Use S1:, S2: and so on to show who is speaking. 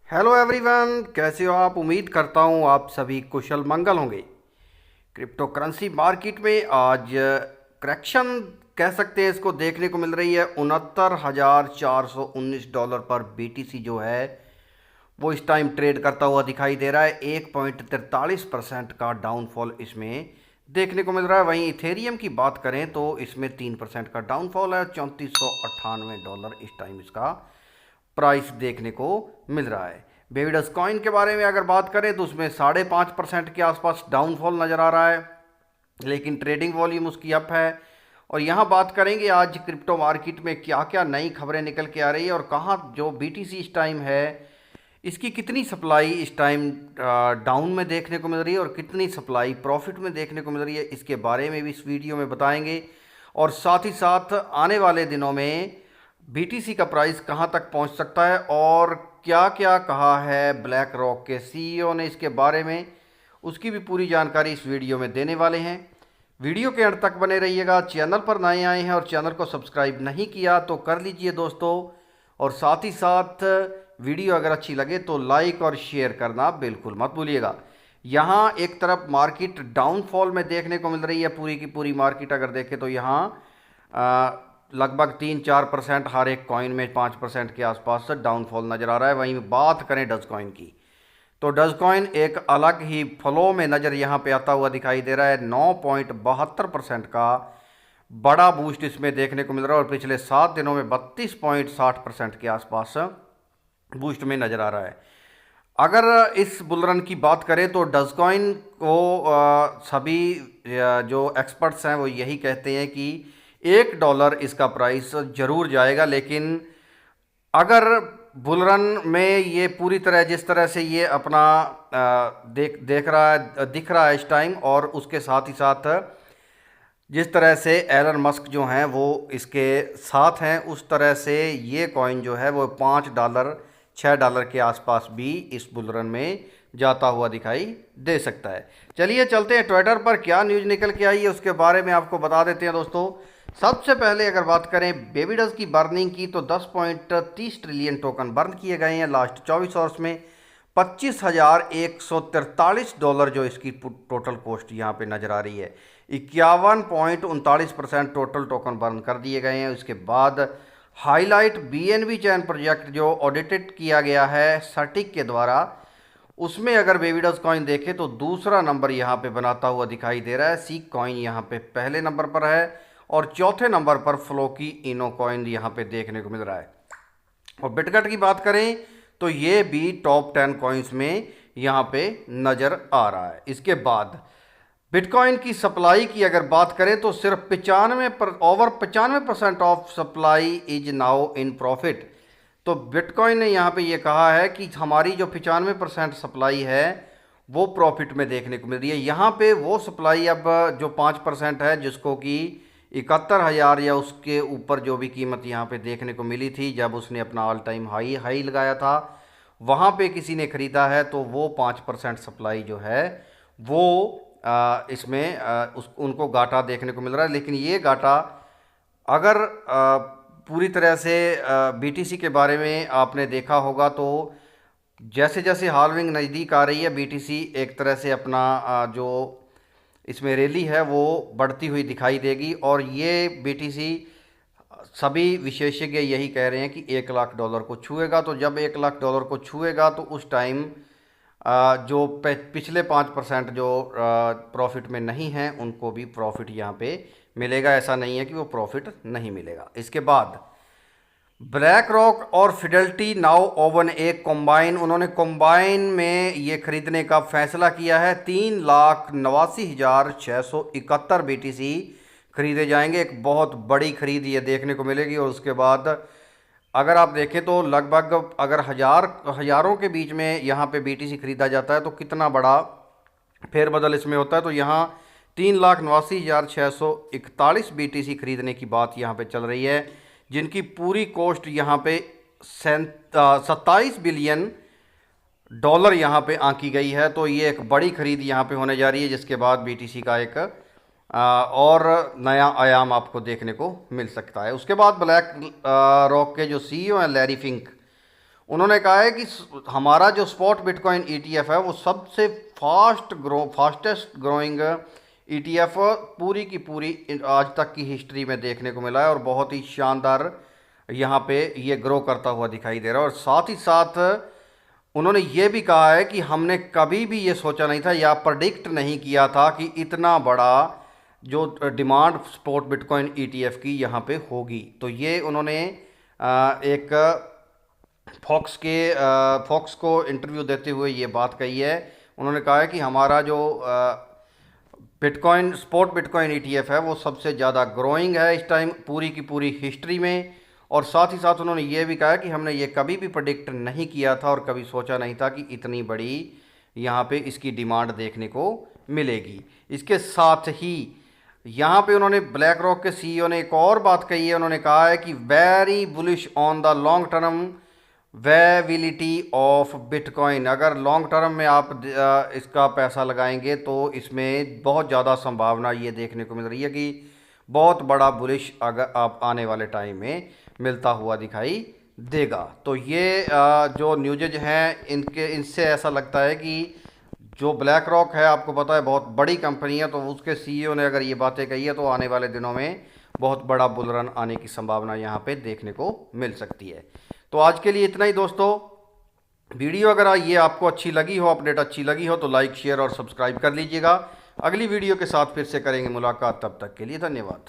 S1: Hello everyone, कैसे हो आप। उम्मीद करता हूँ आप सभी कुशल मंगल होंगे। क्रिप्टो करेंसी मार्केट में आज करेक्शन कह सकते हैं इसको देखने को मिल रही है। 69,419 पर बीटीसी जो है वो इस टाइम ट्रेड करता हुआ दिखाई दे रहा है। 1.43% का डाउनफॉल इसमें देखने को मिल रहा है। वहीं इथेरियम की बात करें तो इसमें 3% का डाउनफॉल है। $3498 इस टाइम इसका प्राइस देखने को मिल रहा है। बेबीडस कॉइन के बारे में अगर बात करें तो उसमें 5.5% के आसपास डाउनफॉल नज़र आ रहा है, लेकिन ट्रेडिंग वॉल्यूम उसकी अप है। और यहाँ बात करेंगे आज क्रिप्टो मार्केट में क्या क्या नई खबरें निकल के आ रही है और कहाँ जो बीटीसी इस टाइम है इसकी कितनी सप्लाई इस टाइम डाउन में देखने को मिल रही है और कितनी सप्लाई प्रॉफिट में देखने को मिल रही है, इसके बारे में भी इस वीडियो में बताएंगे। और साथ ही साथ आने वाले दिनों में बीटीसी का प्राइस कहां तक पहुंच सकता है और क्या क्या कहा है ब्लैक रॉक के सीईओ ने इसके बारे में, उसकी भी पूरी जानकारी इस वीडियो में देने वाले हैं। वीडियो के अंत तक बने रहिएगा। चैनल पर नए आए हैं और चैनल को सब्सक्राइब नहीं किया तो कर लीजिए दोस्तों। और साथ ही साथ वीडियो अगर अच्छी लगे तो लाइक और शेयर करना बिल्कुल मत भूलिएगा। यहाँ एक तरफ मार्केट डाउनफॉल में देखने को मिल रही है, पूरी की पूरी मार्केट अगर देखें तो यहाँ लगभग 3-4% हर एक कॉइन में 5% के आसपास डाउनफॉल नज़र आ रहा है। वहीं बात करें डज कॉइन की तो डज कॉइन एक अलग ही फ्लो में नज़र यहाँ पे आता हुआ दिखाई दे रहा है। 9.72% का बड़ा बूस्ट इसमें देखने को मिल रहा है और पिछले 7 दिनों में 32.60% के आसपास बूस्ट में नज़र आ रहा है। अगर इस बुलरन की बात करें तो डजकॉइन को सभी जो एक्सपर्ट्स हैं वो यही कहते हैं कि $1 इसका प्राइस ज़रूर जाएगा, लेकिन अगर बुलरन में ये पूरी तरह जिस तरह से ये अपना दिख रहा है इस टाइम, और उसके साथ ही साथ जिस तरह से एलन मस्क जो हैं वो इसके साथ हैं, उस तरह से ये कॉइन जो है वो $5 $6 के आसपास भी इस बुलरन में जाता हुआ दिखाई दे सकता है। चलिए चलते हैं ट्विटर पर क्या न्यूज़ निकल के आई है उसके बारे में आपको बता देते हैं दोस्तों। सबसे पहले अगर बात करें बेबीडस की बर्निंग की तो 10.30 ट्रिलियन टोकन बर्न किए गए हैं लास्ट 24 आवर्स में। $25,143 जो इसकी टोटल कॉस्ट यहाँ पे नज़र आ रही है। 51.39% टोटल टोकन बर्न कर दिए गए हैं। उसके बाद हाईलाइट बीएनबी चैन प्रोजेक्ट जो ऑडिटेड किया गया है सटिक के द्वारा, उसमें अगर बेबीडस कॉइन देखें तो दूसरा नंबर यहाँ पे बनाता हुआ दिखाई दे रहा है। सीक कॉइन यहाँ पे पहले नंबर पर है और चौथे नंबर पर फ्लो की इनो कॉइन यहाँ पे देखने को मिल रहा है। और बिटगट की बात करें तो ये भी टॉप 10 कॉइन्स में यहाँ पे नज़र आ रहा है। इसके बाद बिटकॉइन की सप्लाई की अगर बात करें तो सिर्फ over 95% of supply is now in profit. तो बिटकॉइन ने यहाँ पे ये कहा है कि हमारी जो 95% सप्लाई है वो प्रॉफिट में देखने को मिल रही है। यहाँ पे वो सप्लाई अब जो 5% है जिसको कि 71,000 या उसके ऊपर जो भी कीमत यहाँ पे देखने को मिली थी जब उसने अपना ऑल टाइम हाई लगाया था, वहाँ पे किसी ने ख़रीदा है तो वो 5% सप्लाई जो है वो इसमें उनको घाटा देखने को मिल रहा है। लेकिन ये घाटा अगर पूरी तरह से बीटीसी के बारे में आपने देखा होगा तो जैसे जैसे हाल्विंग नज़दीक आ रही है बीटीसी एक तरह से अपना जो इसमें रैली है वो बढ़ती हुई दिखाई देगी। और ये बीटीसी सभी विशेषज्ञ यही कह रहे हैं कि $1 लाख को छुएगा। तो जब $1 लाख को छुएगा तो उस टाइम जो पिछले 5% जो प्रॉफिट में नहीं हैं उनको भी प्रॉफिट यहाँ पे मिलेगा। ऐसा नहीं है कि वो प्रॉफिट नहीं मिलेगा। इसके बाद ब्लैक रॉक और फिडेलिटी नाउ ओवन एक कॉम्बाइन, उन्होंने कॉम्बाइन में ये खरीदने का फैसला किया है। 3,89,671 बीटीसी खरीदे जाएंगे। एक बहुत बड़ी खरीद ये देखने को मिलेगी। और उसके बाद अगर आप देखें तो लगभग अगर हज़ारों के बीच में यहाँ पे बीटीसी खरीदा जाता है तो कितना बड़ा फेरबदल इसमें होता है। तो यहाँ 3,89,641 बीटीसी खरीदने की बात यहाँ पे चल रही है, जिनकी पूरी कॉस्ट यहाँ पे 27 बिलियन डॉलर यहाँ पे आंकी गई है। तो ये एक बड़ी खरीद यहाँ पे होने जा रही है, जिसके बाद बीटीसी का एक और नया आयाम आपको देखने को मिल सकता है। उसके बाद ब्लैक रॉक के जो सीईओ हैं लैरी फिंक, उन्होंने कहा है कि हमारा जो स्पॉट बिटकॉइन ईटीएफ है वो सबसे फास्टेस्ट ग्रोइंग ईटीएफ पूरी की पूरी आज तक की हिस्ट्री में देखने को मिला है, और बहुत ही शानदार यहाँ पे ये ग्रो करता हुआ दिखाई दे रहा है। और साथ ही साथ उन्होंने ये भी कहा है कि हमने कभी भी ये सोचा नहीं था या प्रेडिक्ट नहीं किया था कि इतना बड़ा जो डिमांड स्पॉट बिटकॉइन ईटीएफ की यहाँ पे होगी। तो ये उन्होंने एक फॉक्स को इंटरव्यू देते हुए ये बात कही है। उन्होंने कहा है कि हमारा जो बिटकॉइन स्पॉट बिटकॉइन ईटीएफ है वो सबसे ज़्यादा ग्रोइंग है इस टाइम पूरी की पूरी हिस्ट्री में। और साथ ही साथ उन्होंने ये भी कहा कि हमने ये कभी भी प्रेडिक्ट नहीं किया था और कभी सोचा नहीं था कि इतनी बड़ी यहाँ पे इसकी डिमांड देखने को मिलेगी। इसके साथ ही यहाँ पे उन्होंने ब्लैक रॉक के सीईओ ने एक और बात कही है। उन्होंने कहा है कि very bullish on the long term viability of bitcoin. अगर लॉन्ग टर्म में आप इसका पैसा लगाएंगे तो इसमें बहुत ज़्यादा संभावना ये देखने को मिल रही है कि बहुत बड़ा बुलिश अगर आप आने वाले टाइम में मिलता हुआ दिखाई देगा। तो ये जो न्यूजेज हैं इनसे ऐसा लगता है कि जो ब्लैक रॉक है आपको पता है बहुत बड़ी कंपनी है, तो उसके सीईओ ने अगर ये बातें कही है तो आने वाले दिनों में बहुत बड़ा बुल रन आने की संभावना यहाँ पे देखने को मिल सकती है। तो आज के लिए इतना ही दोस्तों। वीडियो अगर ये आपको अच्छी लगी हो, अपडेट अच्छी लगी हो, तो लाइक शेयर और सब्सक्राइब कर लीजिएगा। अगली वीडियो के साथ फिर से करेंगे मुलाकात, तब तक के लिए धन्यवाद।